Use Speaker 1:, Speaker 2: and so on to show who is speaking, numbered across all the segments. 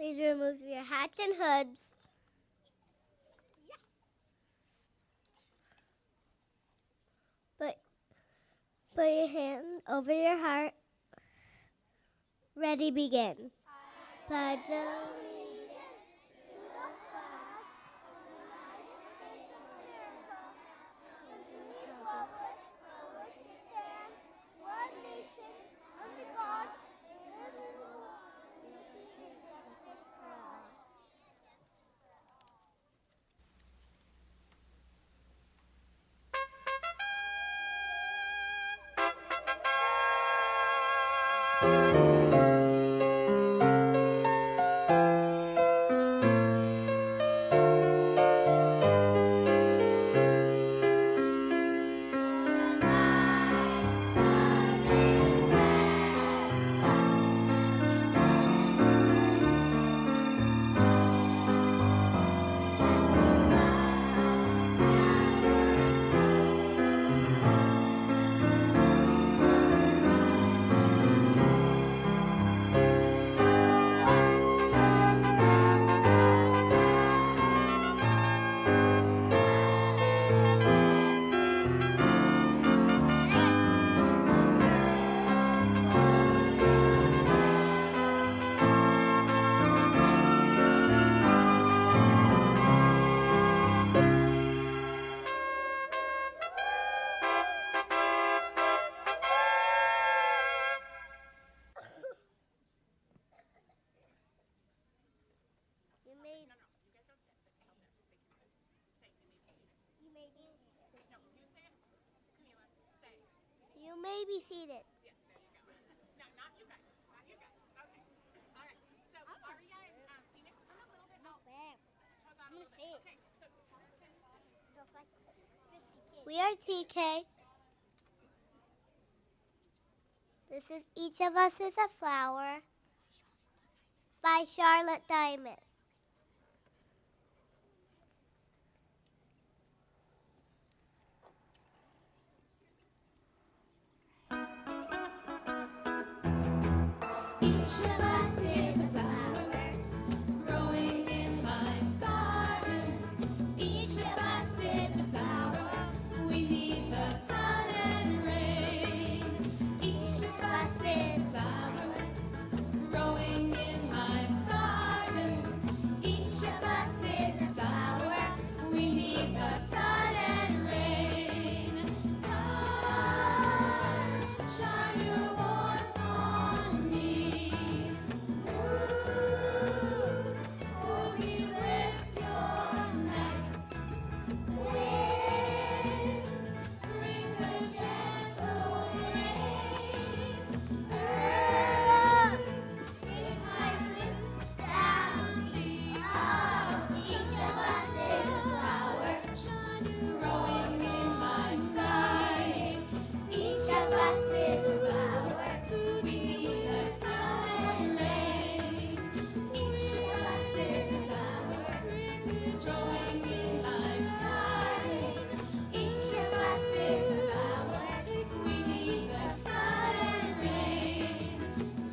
Speaker 1: Please remove your hats and hoods. Put your hand over your heart. Ready, begin. Pledge allegiance to the flag of the United States of America and to the republic for which it stands, one nation, under God, indivisible, with liberty and justice for all. You may be seated.
Speaker 2: Yes, there you go. No, not you guys. Not you guys. Okay. All right. So, Aria and Phoenix, come a little bit out. Toes on a little bit. Okay. So,
Speaker 1: We are TK. This is Each of Us is a Flower by Charlotte Diamond.
Speaker 3: Each of us is a flower growing in life's garden. Each of us is a flower. We need the sun and rain. Each of us is a flower growing in life's garden. Each of us is a flower. We need the sun and rain. Sun, shine your warmth on me. Cool me with your night. Wind, bring the gentle rain. Earth, take my roots down deep. Each of us is a flower, growing in life's sky. Each of us is a flower. We need the sun and rain. Each of us is a flower, growing in life's garden. Each of us is a flower. We need the sun and rain.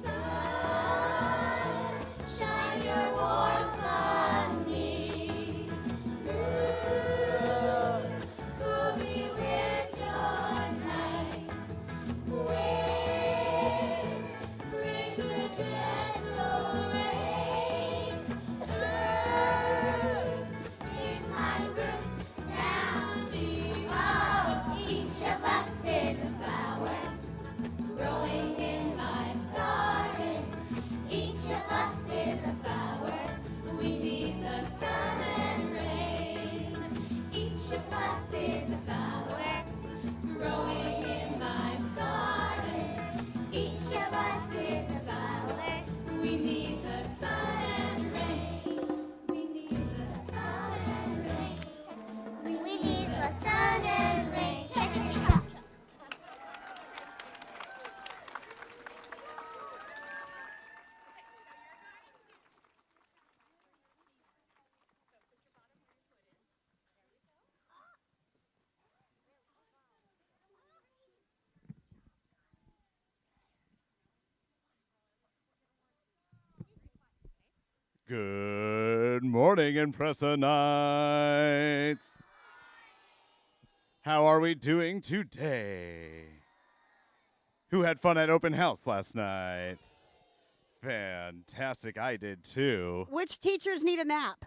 Speaker 3: Sun, shine your warmth on me. Cool me with your night. Wind, bring the gentle rain. Earth,
Speaker 4: Good morning, Impressionites. How are we doing today? Who had fun at open house last night? Fantastic, I did too.
Speaker 5: Which teachers need a nap?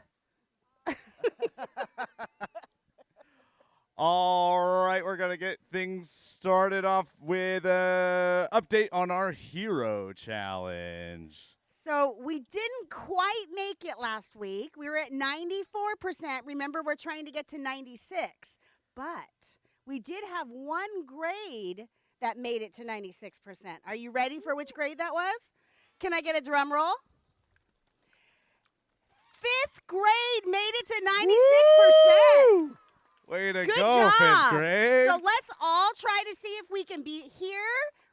Speaker 4: All right, we're going to get things started off with an update on our Hero Challenge.
Speaker 5: So we didn't quite make it last week. We were at 94%. Remember, we're trying to get to 96. But we did have one grade that made it to 96%. Are you ready for which grade that was? Can I get a drum roll? 5th grade made it to 96%.
Speaker 4: Way to
Speaker 5: Good
Speaker 4: go,
Speaker 5: job.
Speaker 4: 5th grade.
Speaker 5: So let's all try to see if we can be here,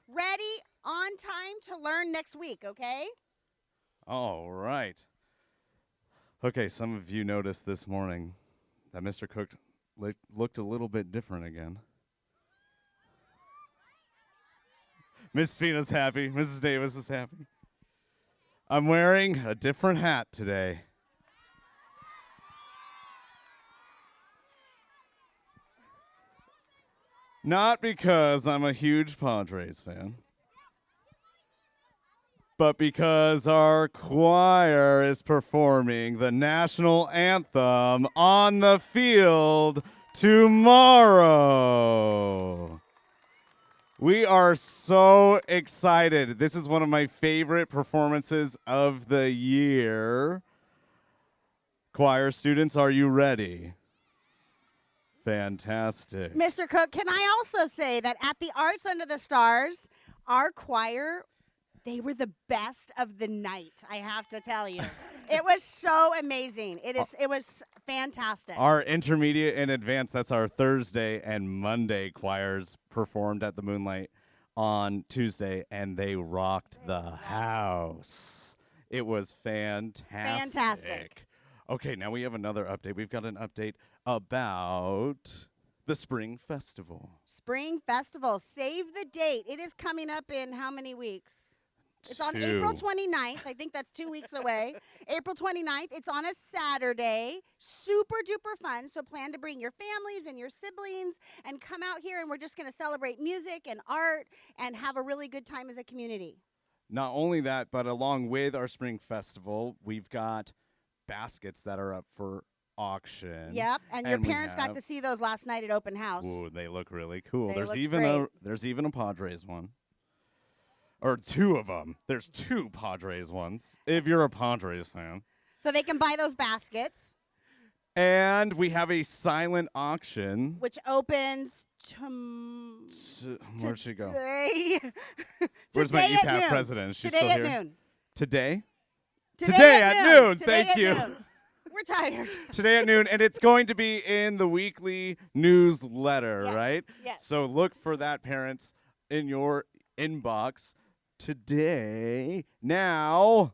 Speaker 5: ready, on time to learn next week, okay?
Speaker 4: All right. Okay, some of you noticed this morning that Mr. Cook looked a little bit different again. Miss Spina's happy. Mrs. Davis is happy. I'm wearing a different hat today. Not because I'm a huge Padres fan, but because our choir is performing the national anthem on the field tomorrow. We are so excited. This is one of my favorite performances of the year. Choir students, are you ready? Fantastic.
Speaker 5: Mr. Cook, can I also say that at the Arts Under the Stars, our choir, they were the best of the night, I have to tell you. It was so amazing. It was fantastic.
Speaker 4: Our intermediate and advanced, that's our Thursday and Monday choirs performed at the Moonlight on Tuesday, and they rocked the house. It was fantastic. Okay, now we have another update. We've got an update about the Spring Festival.
Speaker 5: Spring Festival, save the date. It is coming up in how many weeks? It's on
Speaker 4: 2.
Speaker 5: April 29th. I think that's 2 weeks away. April 29th. It's on a Saturday. Super duper fun. So plan to bring your families and your siblings and come out here, and we're just going to celebrate music and art and have a really good time as a community.
Speaker 4: Not only that, but along with our Spring Festival, we've got baskets that are up for auction.
Speaker 5: Yep, and your
Speaker 4: And we
Speaker 5: parents got
Speaker 4: have-
Speaker 5: to see those last night at open house.
Speaker 4: Ooh, they look really cool.
Speaker 5: They
Speaker 4: There's
Speaker 5: looked
Speaker 4: even
Speaker 5: great.
Speaker 4: there's even a Padres one. Or 2 of them. There's 2 Padres ones, if you're a Padres fan.
Speaker 5: So they can buy those baskets,
Speaker 4: And we have a silent auction.
Speaker 5: which opens
Speaker 4: Where'd she go?
Speaker 5: today.
Speaker 4: Where's my
Speaker 5: Today at
Speaker 4: EPAF
Speaker 5: noon.
Speaker 4: president? Is she
Speaker 5: Today
Speaker 4: still
Speaker 5: at
Speaker 4: here?
Speaker 5: noon.
Speaker 4: Today?
Speaker 5: Today
Speaker 4: at noon.
Speaker 5: Today
Speaker 4: Thank
Speaker 5: at
Speaker 4: you.
Speaker 5: noon. We're tired.
Speaker 4: Today at noon, and it's going to be in the weekly newsletter,
Speaker 5: Yes,
Speaker 4: right?
Speaker 5: yes.
Speaker 4: So look for that, parents, in your inbox today. Now,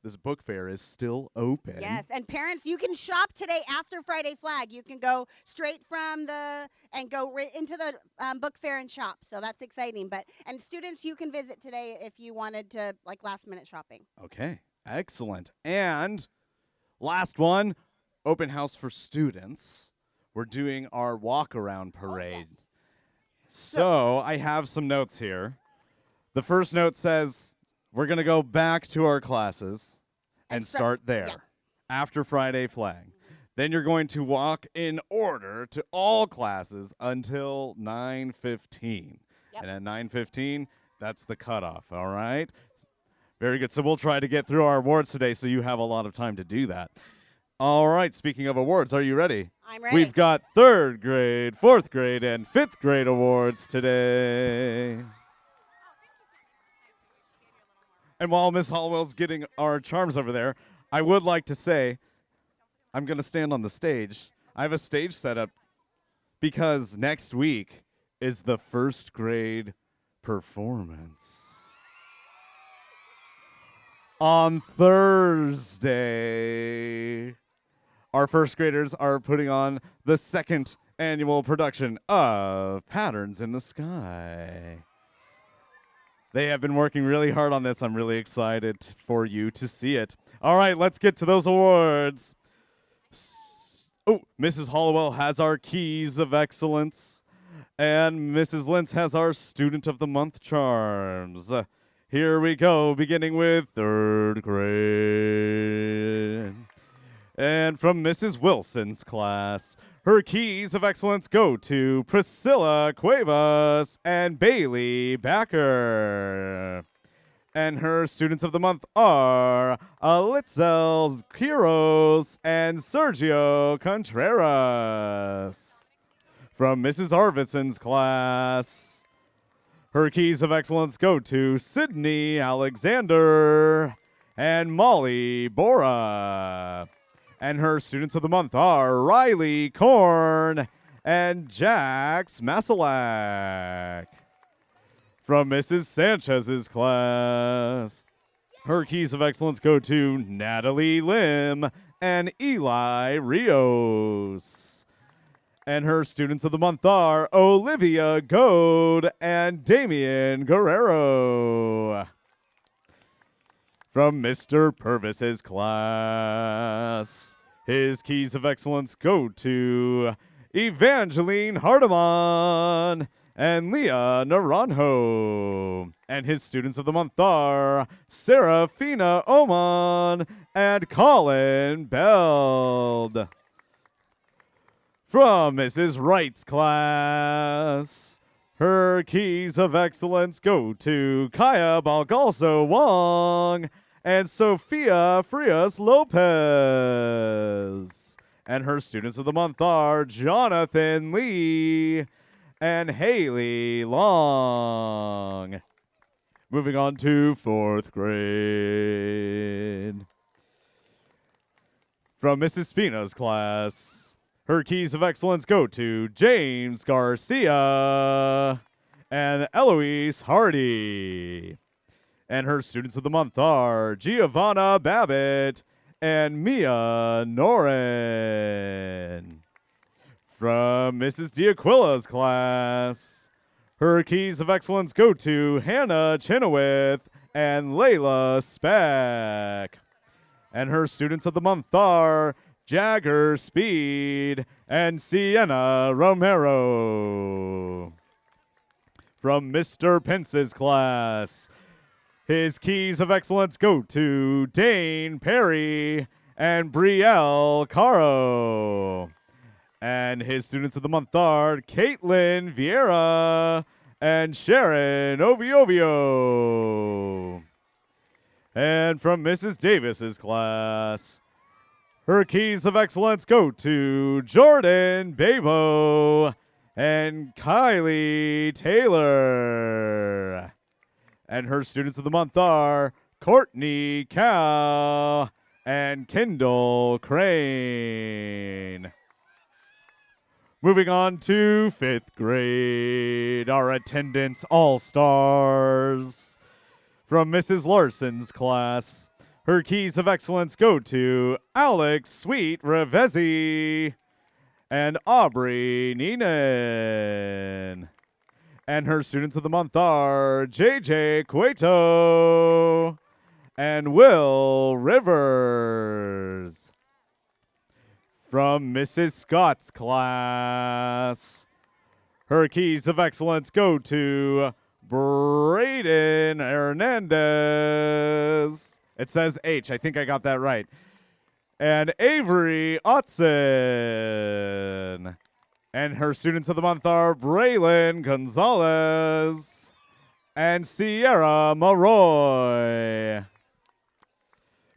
Speaker 4: this book fair is still open.
Speaker 5: Yes, and parents, you can shop today after Friday Flag. You can go straight from and go right into the book fair and shop. So that's exciting. And students, you can visit today if you wanted to, like, last minute shopping.
Speaker 4: Okay, excellent. And last one, open house for students. We're doing our walk around parade.
Speaker 5: yes.
Speaker 4: So I have some notes here. The first note says we're going to go back to our classes and
Speaker 5: And
Speaker 4: start there
Speaker 5: yeah.
Speaker 4: after Friday Flag. Then you're going to walk in order to all classes until 9:15.
Speaker 5: Yep.
Speaker 4: And at 9:15, that's the cutoff, all right? Very good. So we'll try to get through our awards today so you have a lot of time to do that. All right, speaking of awards, are you ready?
Speaker 5: I'm ready.
Speaker 4: We've got 3rd grade, 4th grade, and 5th grade awards today. And while Miss Hollowell's getting our charms over there, I would like to say I'm going to stand on the stage. I have a stage set up because next week is the 1st grade performance. On Thursday, our 1st graders are putting on the 2nd annual production of Patterns in the Sky. They have been working really hard on this. I'm really excited for you to see it. All right, let's get to those awards. Oh, Mrs. Hollowell has our Keys of Excellence, and Mrs. Lentz has our Student of the Month charms. Here we go, beginning with third grade. And from Mrs. Wilson's class, her Keys of Excellence go to Priscilla Cuevas and Bailey Backer. And her Students of the Month are Alitzel Quiros and Sergio Contreras. From Mrs. Arvidsson's class, her Keys of Excellence go to Sydney Alexander and Molly Bora. And her Students of the Month are Riley Korn and Jax Masalak. From Mrs. Sanchez's class, her Keys of Excellence go to Natalie Lim and Eli Rios. And her Students of the Month are Olivia Goad and Damian Guerrero. From Mr. Purvis's class, his Keys of Excellence go to Evangeline Hardeman and Leah Naranjo. And his Students of the Month are Serafina Oman and Colin Beld. From Mrs. Wright's class, her Keys of Excellence go to Kaya Balgalso Wong and Sophia Frias Lopez. And her Students of the Month are Jonathan Lee and Haley Long. Moving on to fourth grade. From Mrs. Spina's class, her Keys of Excellence go to James Garcia and Eloise Hardy. And her Students of the Month are Giovanna Babbitt and Mia Noren. From Mrs. D'Aquila's class, her Keys of Excellence go to Hannah Chenoweth and Layla Speck. And her Students of the Month are Jagger Speed and Sienna Romero. From Mr. Pence's class, his Keys of Excellence go to Dane Perry and Brielle Caro. And his Students of the Month are Caitlin Vieira and Sharon Oviovio. And from Mrs. Davis's class, her Keys of Excellence go to Jordan Babo and Kylie Taylor. And her Students of the Month are Courtney Cow and Kendall Crane. Moving on to fifth grade, our attendance all-stars. From Mrs. Larson's class, her Keys of Excellence go to Alex Sweet Revezi and Aubrey Neenan. And her Students of the Month are JJ Cueto and Will Rivers. From Mrs. Scott's class, her Keys of Excellence go to Brayden Hernandez. It says H. I think I got that right. And Avery Otson. And her Students of the Month are Braylon Gonzalez and Sierra Maroy.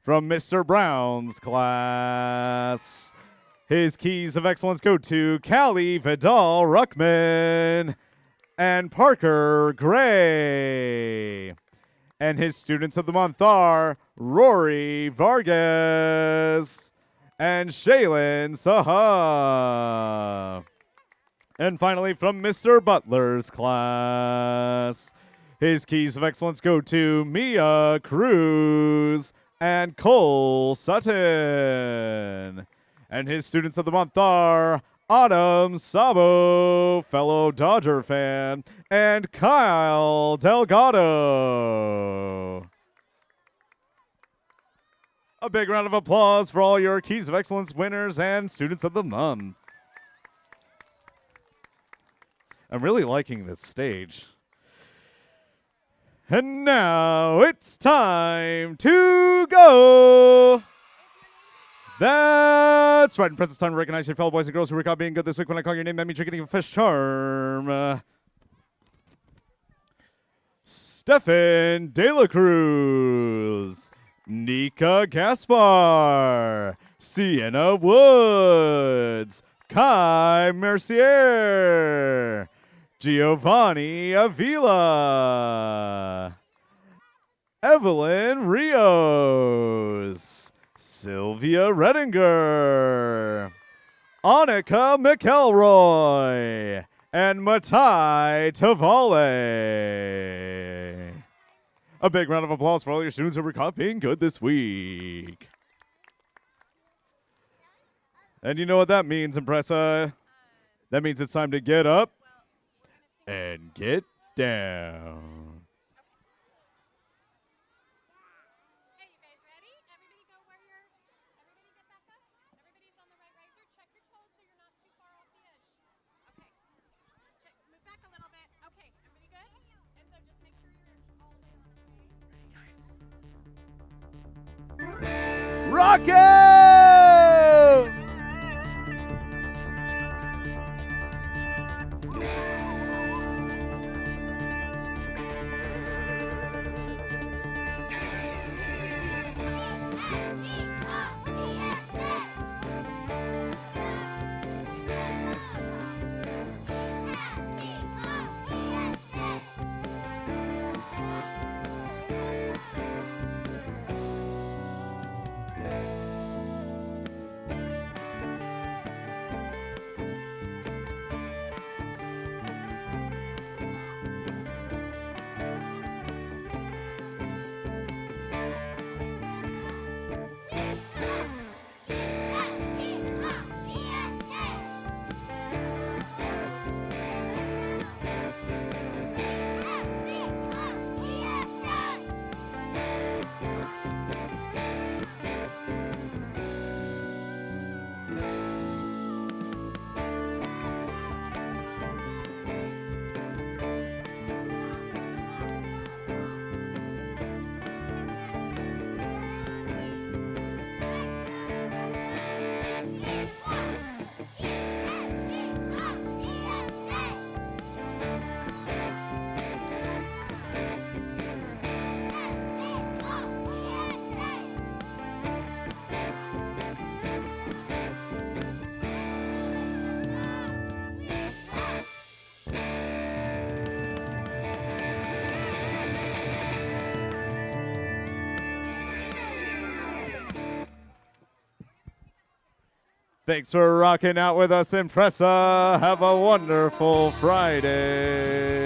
Speaker 4: From Mr. Brown's class, his Keys of Excellence go to Callie Vidal Ruckman and Parker Gray. And his Students of the Month are Rory Vargas and Shaylin Saha. And finally, from Mr. Butler's class, his Keys of Excellence go to Mia Cruz and Cole Sutton. And his Students of the Month are Autumn Sabo, fellow Dodger fan, and Kyle Delgado. A big round of applause for all your Keys of Excellence winners and students of the month. I'm really liking this stage. And now it's time to go. That's right. And Princess, time to recognize your fellow boys and girls who were caught being good this week. When I call your name, that means you're getting a fish charm. Stefan De La Cruz, Nika Gaspar, Sienna Woods, Kai Mercier, Giovanni Avila, Evelyn Rios, Sylvia Redinger, Annika McElroy, and Matai Tavale. A big round of applause for all your students who were caught being good this week. And you know what that means, Impressa? That means it's time to get up and get down.
Speaker 2: Hey, you guys ready? Everybody go where you're. Everybody get back up. Everybody's on the right riser. Check your toes so you're not too far off the edge. Okay. Check. Move back a little bit. Okay. Everybody good? And so just make sure you're all the way on the right.
Speaker 4: Rocket! Thanks for rocking out with us, Impressa. Have a wonderful Friday.